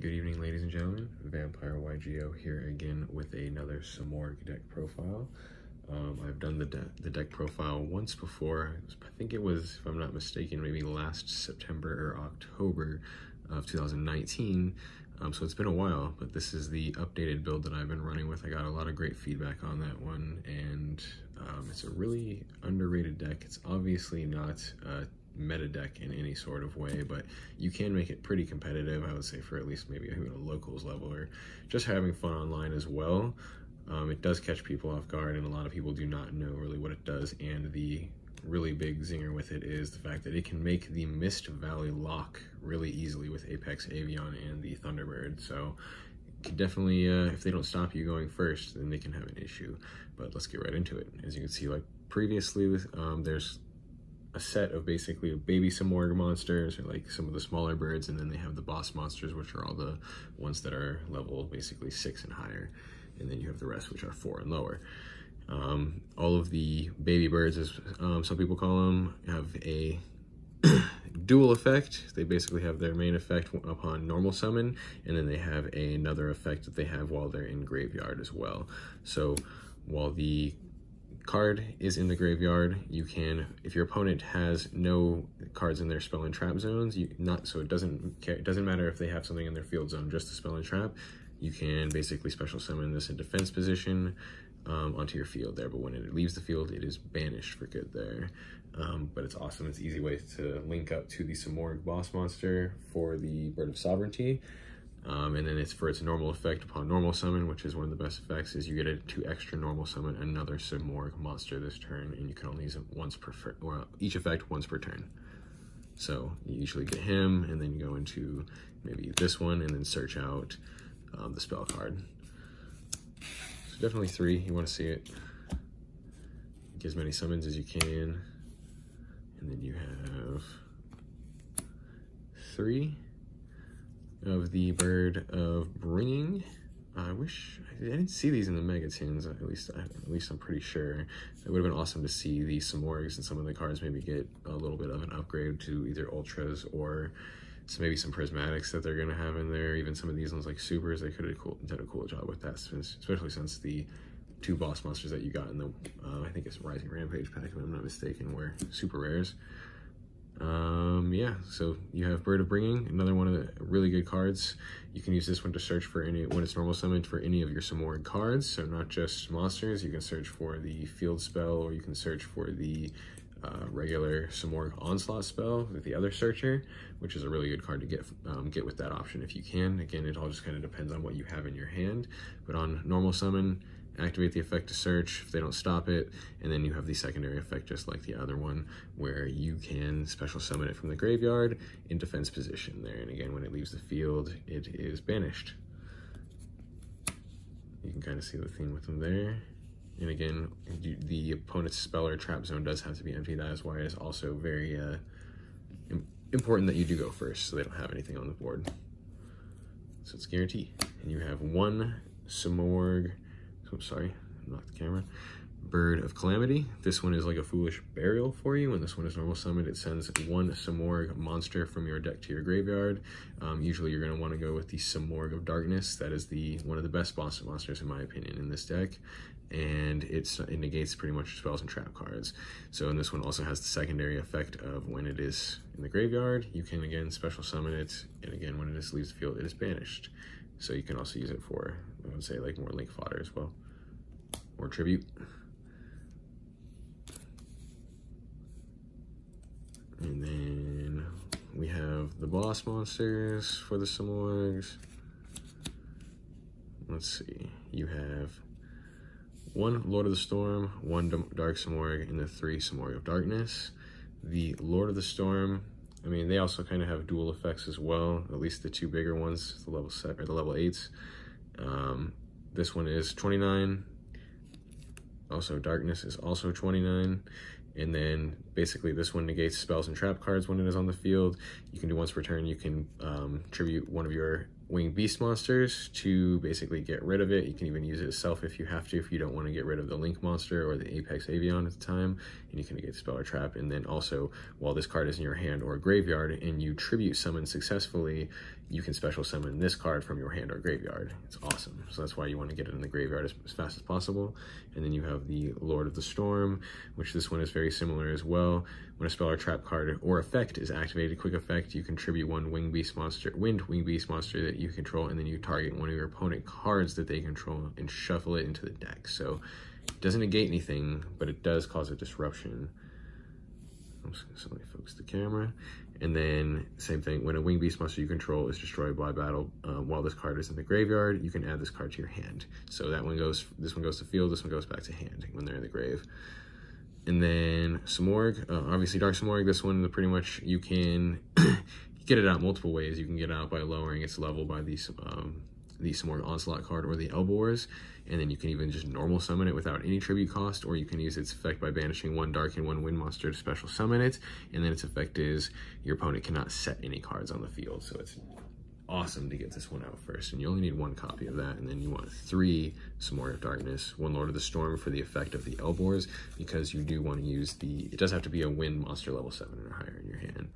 Good evening, ladies and gentlemen. Vampire YGO here again with another Simorgh Deck profile. I've done the deck profile once before. I think it was, if I'm not mistaken, maybe last September or October of 2019. So it's been a while, but this is the updated build that I've been running with. I got a lot of great feedback on that one, and it's a really underrated deck. It's obviously not a meta deck in any sort of way, but you can make it pretty competitive, I would say, for at least maybe a locals level or just having fun online as well. It does catch people off guard, and a lot of people do not know really what it does, and the really big zinger with it is the fact that it can make the Mist Valley lock really easily with Apex Avion and the Thunderbird. So it can definitely, if they don't stop you going first, then they can have an issue. But let's get right into it. As you can see, like previously, there's a set of basically baby Simorgh monsters, or like some of the smaller birds, and then they have the boss monsters, which are all the ones that are level basically 6 and higher, and then you have the rest, which are 4 and lower. All of the baby birds, as some people call them, have a dual effect. They basically have their main effect upon normal summon, and then they have another effect that they have while they're in graveyard as well. So while the card is in the graveyard, you can, if your opponent has no cards in their spell and trap zones, so it doesn't matter if they have something in their field zone, just the spell and trap, you can basically special summon this in defense position onto your field there. But when it leaves the field, it is banished for good there. But it's awesome. It's an easy way to link up to the Simorgh boss monster for the Bird of Sovereignty. And then it's for its normal effect upon normal summon, which is one of the best effects, is you get it to extra normal summon another Simorgh monster this turn, and you can only use it once per, or each effect once per turn. So you usually get him, and then you go into maybe this one, and then search out the spell card. So definitely 3, you want to see it. Get as many summons as you can, and then you have 3 of the Bird of Bringing. I didn't see these in the Mega Tins, at least I'm pretty sure. It would have been awesome to see the Simorghs and some of the cards maybe get a little bit of an upgrade to either Ultras or maybe some Prismatics that they're gonna have in there. Even some of these ones like Supers, they could have done a cool job with that, especially since the 2 boss monsters that you got in the, I think it's Rising Rampage pack, if I'm not mistaken, were super rares. Yeah, so you have Bird of Bringing, another one of the really good cards. You can use this one to search for when it's normal summoned, for any of your Simorgh cards, so not just monsters. You can search for the field spell, or you can search for the regular Simorgh onslaught spell with the other searcher, which is a really good card to get with that option if you can. Again, it all just kind of depends on what you have in your hand, but on normal summon, activate the effect to search if they don't stop it, and then you have the secondary effect just like the other one, where you can special summon it from the graveyard in defense position there, and again, when it leaves the field, it is banished. You can kind of see the theme with them there. And again, the opponent's spell or trap zone does have to be empty. That is why it is also very important that you do go first, so they don't have anything on the board. So it's guaranteed. And you have 1 Simorgh, sorry, knocked the camera, Bird of Calamity. This one is like a foolish burial for you. When this one is normal summoned, it sends 1 Simorgh monster from your deck to your graveyard. Usually you're going to want to go with the Simorgh of Darkness. That is one of the best boss monsters in my opinion in this deck, and it negates pretty much spells and trap cards. So, and this one also has the secondary effect of when it is in the graveyard, you can again special summon it, and again when it leaves the field, it is banished. So you can also use it for, I would say, like more link fodder as well, or tribute. And then we have the boss monsters for the Simorghs. Let's see, you have 1 Lord of the Storm, 1 Dark Simorgh, and the 3 Simorgh of Darkness. The Lord of the Storm, I mean, they also kind of have dual effects as well, at least the 2 bigger ones, the level 7 or the level 8s. This one is 29. Also, Darkness is also 29. And then basically this one negates spells and trap cards when it is on the field. You can do once per turn. You can tribute one winged beast monsters to basically get rid of it. You can even use it itself if you have to, if you don't want to get rid of the link monster or the apex avian at the time, and you can negate spell or trap. And then also, while this card is in your hand or graveyard and you tribute summon successfully, you can special summon this card from your hand or graveyard. It's awesome. So that's why you want to get it in the graveyard as fast as possible. And then you have the Lord of the Storm, which this one is very similar as well. When a spell or trap card or effect is activated, quick effect, you contribute one winged beast monster that you control, and then you target one of your opponent cards that they control and shuffle it into the deck. So it doesn't negate anything, but it does cause a disruption. I'm just gonna slowly focus the camera. And then same thing, when a winged beast monster you control is destroyed by battle while this card is in the graveyard, you can add this card to your hand. So that one goes, this one goes to field, this one goes back to hand when they're in the grave. And then Simorgh, obviously Dark Simorgh, this one pretty much you can get it out multiple ways. You can get it out by lowering its level by the Simorgh Onslaught card or the Elboars, and then you can even just normal summon it without any tribute cost, or you can use its effect by banishing one dark and one wind monster to special summon it, and then its effect is your opponent cannot set any cards on the field. So it's awesome to get this one out first, and you only need one copy of that. And then you want 3 Simorgh of Darkness, 1 Lord of the Storm for the effect of the Elboars, because you do want to use it does have to be a wind monster level 7 or higher in your hand.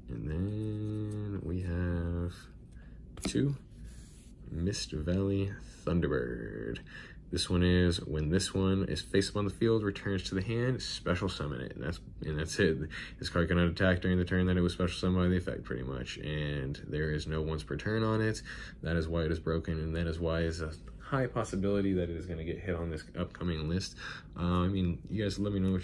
And then we have 2 Mist Valley Thunderbird. This one is when this one is face up on the field, returns to the hand, special summon it, and that's it. This card cannot attack during the turn that it was special summoned by the effect, pretty much, and there is no once per turn on it. That is why it is broken, and that is why it's a high possibility that it is going to get hit on this upcoming list. I mean, you guys let me know what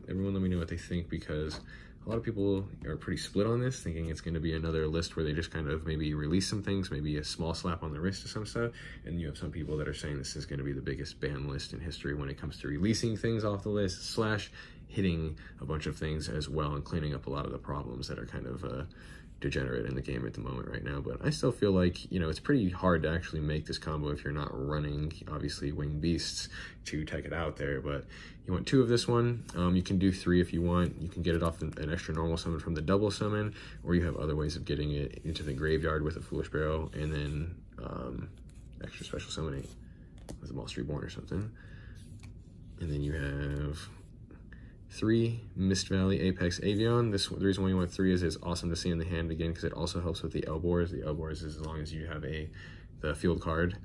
everyone let me know what they think, because a lot of people are pretty split on this, thinking it's going to be another list where they just kind of maybe release some things, maybe a small slap on the wrist or some stuff. And you have some people that are saying this is going to be the biggest ban list in history when it comes to releasing things off the list, / hitting a bunch of things as well and cleaning up a lot of the problems that are kind of degenerate in the game at the moment right now. But I still feel like, you know, it's pretty hard to actually make this combo if you're not running, obviously, winged beasts to tech it out there. But you want 2 of this one. You can do 3 if you want. You can get it off an extra normal summon from the double summon, or you have other ways of getting it into the graveyard with a Foolish Barrel, and then extra special summoning with a Moss Reborn or something. And then you have 3 Mist Valley Apex Avian. The reason why you want 3 is it's awesome to see in the hand again, because it also helps with the Elboars. The Elboars is as long as you have the field card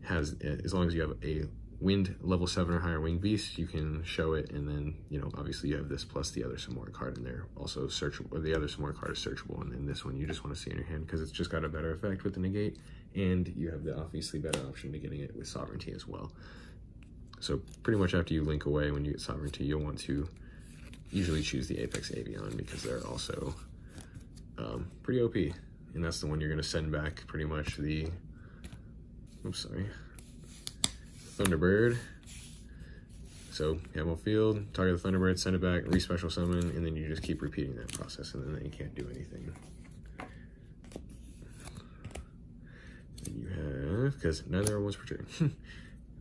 has, as long as you have a wind level 7 or higher winged beast, you can show it, and then, you know, obviously you have this plus the other Simorgh card in there, also searchable, or the other Simorgh card is searchable, and then this one you just want to see in your hand because it's just got a better effect with the negate, and you have the obviously better option to getting it with sovereignty as well. So pretty much after you link away, when you get sovereignty, you'll want to usually choose the Apex Avian, because they're also pretty OP, and that's the one you're going to send back pretty much the, Thunderbird. So you have on field, target the Thunderbird, send it back, re-special summon, and then you just keep repeating that process, and then you can't do anything. Then you have, because neither are once per turn.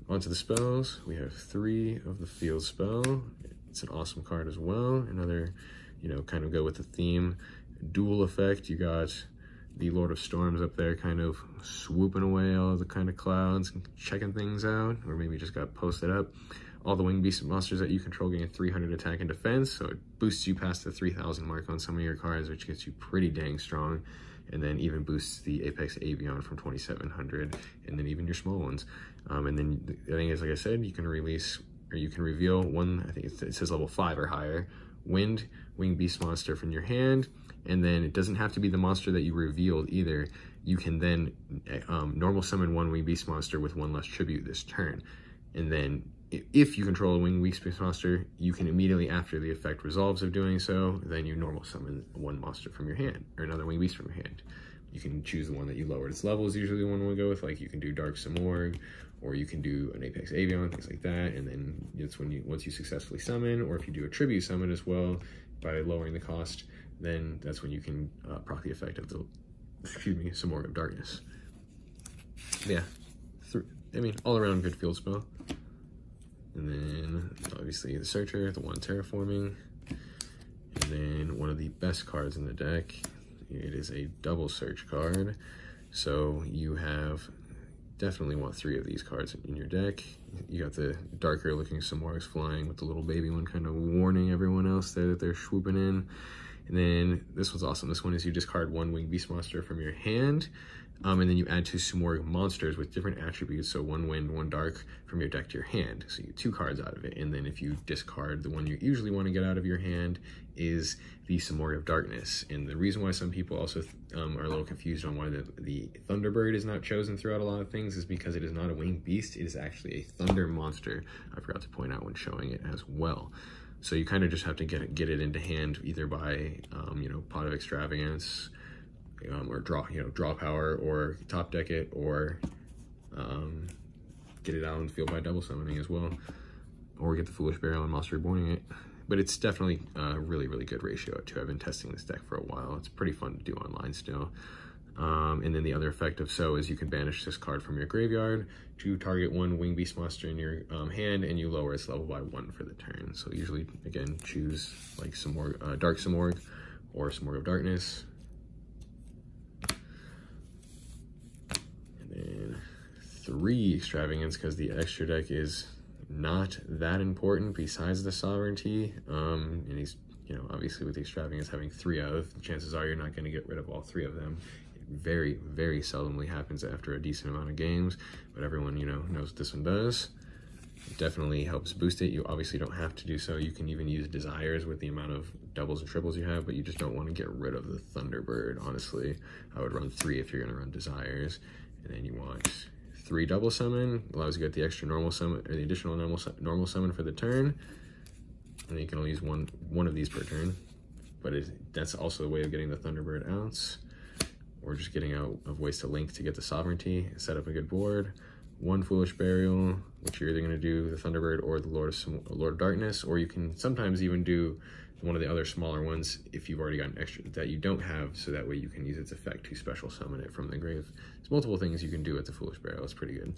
Onto the spells, we have 3 of the field spell. It's an awesome card as well. Another, you know, kind of go with the theme. Dual effect, you got the Lord of Storms up there kind of swooping away all the kind of clouds and checking things out, or maybe just got posted up. All the winged beast monsters that you control gain 300 attack and defense, so it boosts you past the 3,000 mark on some of your cards, which gets you pretty dang strong, and then even boosts the Apex Avian from 2,700, and then even your small ones. And then the thing is, like I said, you can release, or you can reveal one, I think it says level 5 or higher, winged beast monster from your hand, and then it doesn't have to be the monster that you revealed either. You can then normal summon one winged beast monster with 1 less tribute this turn. And then if you control a winged beast monster, you can immediately after the effect resolves of doing so, then you normal summon 1 monster from your hand, or another winged beast from your hand. You can choose the one that you lowered its level is usually the one we'll go with, like you can do Dark Simorgh, or you can do an Apex Avian, things like that, and then it's when once you successfully summon, or if you do a tribute summon as well by lowering the cost, then that's when you can proc the effect of the, Simorgh of Darkness. Yeah, I mean, all around good field spell. And then obviously the Searcher, the 1 terraforming, and then one of the best cards in the deck. It is a double search card. So you definitely want 3 of these cards in your deck. You got the darker looking Simorghs flying with the little baby one kind of warning everyone else there that they're swooping in. And then this one's awesome. This one is you discard 1 winged beast monster from your hand, and then you add 2 Simorgh monsters with different attributes, so 1 wind, 1 dark, from your deck to your hand. So you get 2 cards out of it. And then if you discard, the one you usually want to get out of your hand is the Simorgh of Darkness. And the reason why some people also are a little confused on why the Thunderbird is not chosen throughout a lot of things is because it is not a winged beast. It is actually a thunder monster. I forgot to point out when showing it as well. So you kind of just have to get it into hand either by, you know, Pot of Extravagance, or draw power, or top deck it, or get it out on the field by double summoning as well, or get the Foolish Burial and Monster Reborning it. But it's definitely a really, really good ratio too. I've been testing this deck for a while. It's pretty fun to do online still. And then the other effect of So is you can banish this card from your graveyard to target 1 winged beast monster in your hand, and you lower its level by 1 for the turn. So usually, again, choose like Simorgh, Dark Simorgh or Simorgh of Darkness. And then 3 Extravagance, because the extra deck is not that important besides the sovereignty. And he's, you know, obviously with the Extravagance having 3 of, the chances are you're not going to get rid of all 3 of them. Very, very seldomly happens after a decent amount of games, but everyone, you know, knows what this one does. It definitely helps boost it. You obviously don't have to do so. You can even use Desires with the amount of doubles and triples you have, but you just don't want to get rid of the Thunderbird, honestly. I would run 3 if you're going to run Desires. And then you want 3 double summon, allows you to get the extra normal summon, or the additional normal summon for the turn. And then you can only use one of these per turn, but that's also a way of getting the Thunderbird out, or just getting out of ways to link to get the sovereignty, set up a good board. 1 Foolish Burial, which you're either going to do the Thunderbird or the Lord of Darkness, or you can sometimes even do one of the other smaller ones if you've already got an extra that you don't have, so that way you can use its effect to special summon it from the grave. There's multiple things you can do with the Foolish Burial. It's pretty good.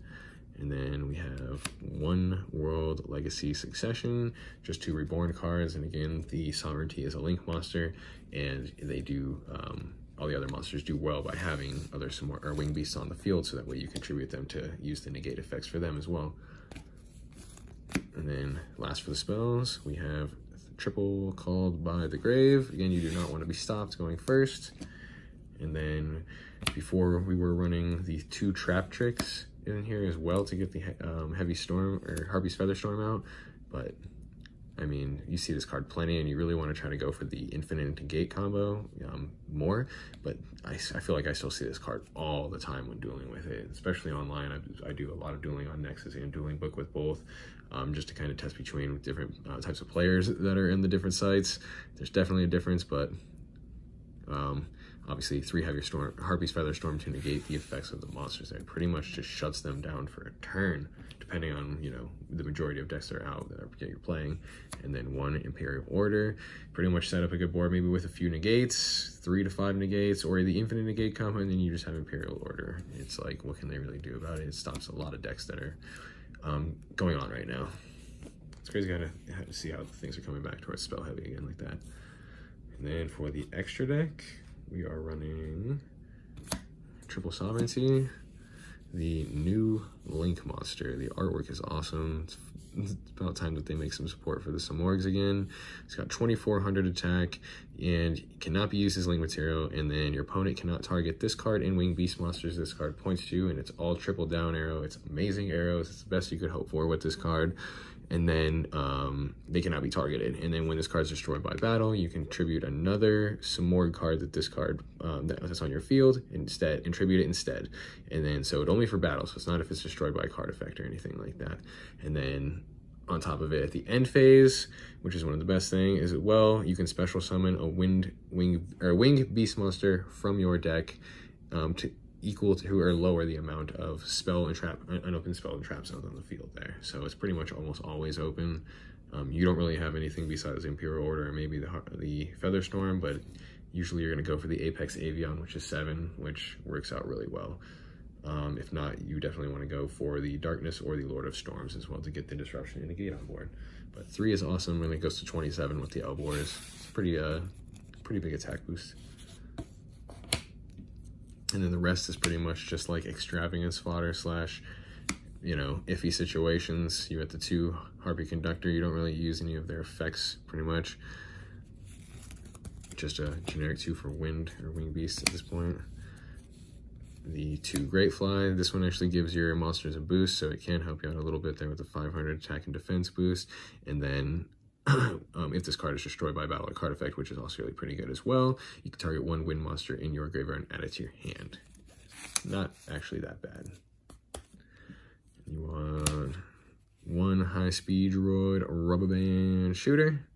And then we have 1 World Legacy Succession, just 2 reborn cards, and again, the sovereignty is a link monster, and they do all the other monsters do well by having other winged beasts on the field, so that way you contribute them to use the negate effects for them as well. And then last for the spells, we have triple Called by the Grave. Again, you do not want to be stopped going first. And then before, we were running the 2 trap tricks in here as well to get the Heavy Storm or Harpy's Feather Storm out, but I mean, you see this card plenty, and you really want to try to go for the Infinite Negate combo more, but I feel like I still see this card all the time when dueling with it, especially online. I do a lot of dueling on Nexus and Dueling Book with both, just to kind of test between different types of players that are in the different sites. There's definitely a difference, but obviously 3 Harpy's Feather Storm to negate the effects of the monsters. It pretty much just shuts them down for a turn, depending on, you know, the majority of decks that are out that you're playing. And then 1 Imperial Order, pretty much set up a good board, maybe with a few negates, 3 to 5 negates, or the Infinite Negate combo, and then you just have Imperial Order. It's like, what can they really do about it? It stops a lot of decks that are going on right now. It's crazy kind of to see how things are coming back towards spell heavy again like that. And then for the extra deck, we are running Triple Sovereignty, the new Link monster. The artwork is awesome. It's about time that they make some support for the Simorghs again. It's got 2400 attack and cannot be used as Link material, and then your opponent cannot target this card and winged beast monsters this card points to, and it's all triple down arrow. It's amazing arrows. It's the best you could hope for with this card. And then they cannot be targeted. And then when this card is destroyed by battle, you can tribute another Simorgh card that this card that's on your field instead, and tribute it instead. And then so it's only for battle, so it's not if it's destroyed by a card effect or anything like that. And then on top of it, at the end phase, which is one of the best things, is that, well, you can special summon a winged beast monster from your deck to equal to or lower the amount of unopened spell and trap zones on the field there. So it's pretty much almost always open. You don't really have anything besides the Imperial Order or maybe the Feather Storm, but usually you're going to go for the Apex Avion, which is 7, which works out really well. If not, you definitely want to go for the Darkness or the Lord of Storms as well to get the Disruption and Negate on board. But 3 is awesome, and it goes to 27 with the Elbors. It's pretty big attack boost. And then the rest is pretty much just like extravagance fodder slash, you know, iffy situations. You got the 2 Harpy Conductor. You don't really use any of their effects, pretty much. Just a generic 2 for Wind or Wing Beast at this point. The 2 Great Fly. This one actually gives your monsters a boost, so it can help you out a little bit there with the 500 attack and defense boost. And then if this card is destroyed by battle or card effect, which is also really pretty good as well, you can target 1 wind monster in your graveyard and add it to your hand. Not actually that bad. You want 1 high-speed droid rubber band shooter.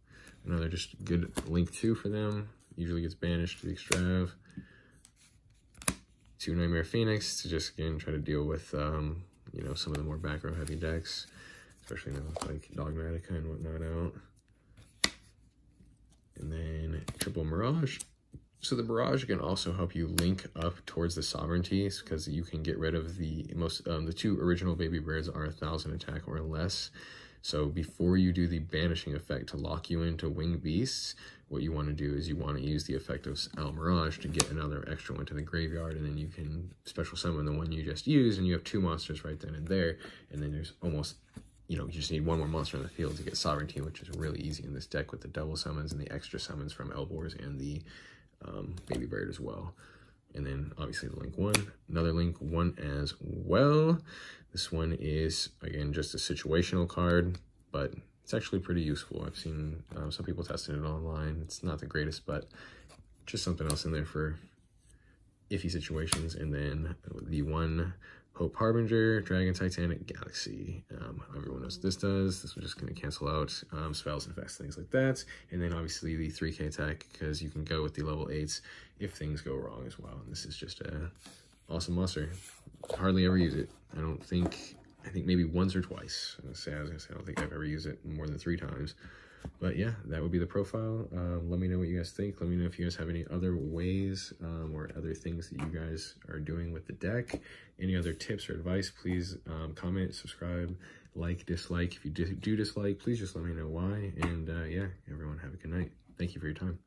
Another just good link 2 for them. Usually gets banished to the Extrav. 2 Nightmare Phoenix to just, again, try to deal with, you know, some of the more back row heavy decks, especially now with, like, Dogmatica and whatnot out. And then triple Mirage. So the Barrage can also help you link up towards the Sovereignties, because you can get rid of the most, the 2 original baby birds are 1,000 attack or less. So before you do the banishing effect to lock you into Winged Beasts, what you want to do is you want to use the effect of Al Mirage to get another extra one to the graveyard, and then you can special summon the one you just used, and you have 2 monsters right then and there, and then there's almost, you know, you just need 1 more monster on the field to get Sovereignty, which is really easy in this deck with the double summons and the extra summons from Elbors and the Baby Bird as well. And then obviously the Link 1, another Link 1 as well. This one is, again, just a situational card, but it's actually pretty useful. I've seen some people testing it online. It's not the greatest, but just something else in there for iffy situations. And then the 1 Hope Harbinger, Dragon Titanic Galaxy. Everyone knows what this does. This is just going to cancel out spells and effects, things like that. And then obviously the 3k attack, because you can go with the level 8s if things go wrong as well. And this is just a awesome monster. Hardly ever use it. I think maybe once or twice. I was gonna say, I don't think I've ever used it more than 3 times. But yeah, that would be the profile. Let me know what you guys think. Let me know if you guys have any other ways or other things that you guys are doing with the deck. Any other tips or advice, please comment, subscribe, like, dislike. If you do dislike, please just let me know why. And yeah, everyone have a good night. Thank you for your time.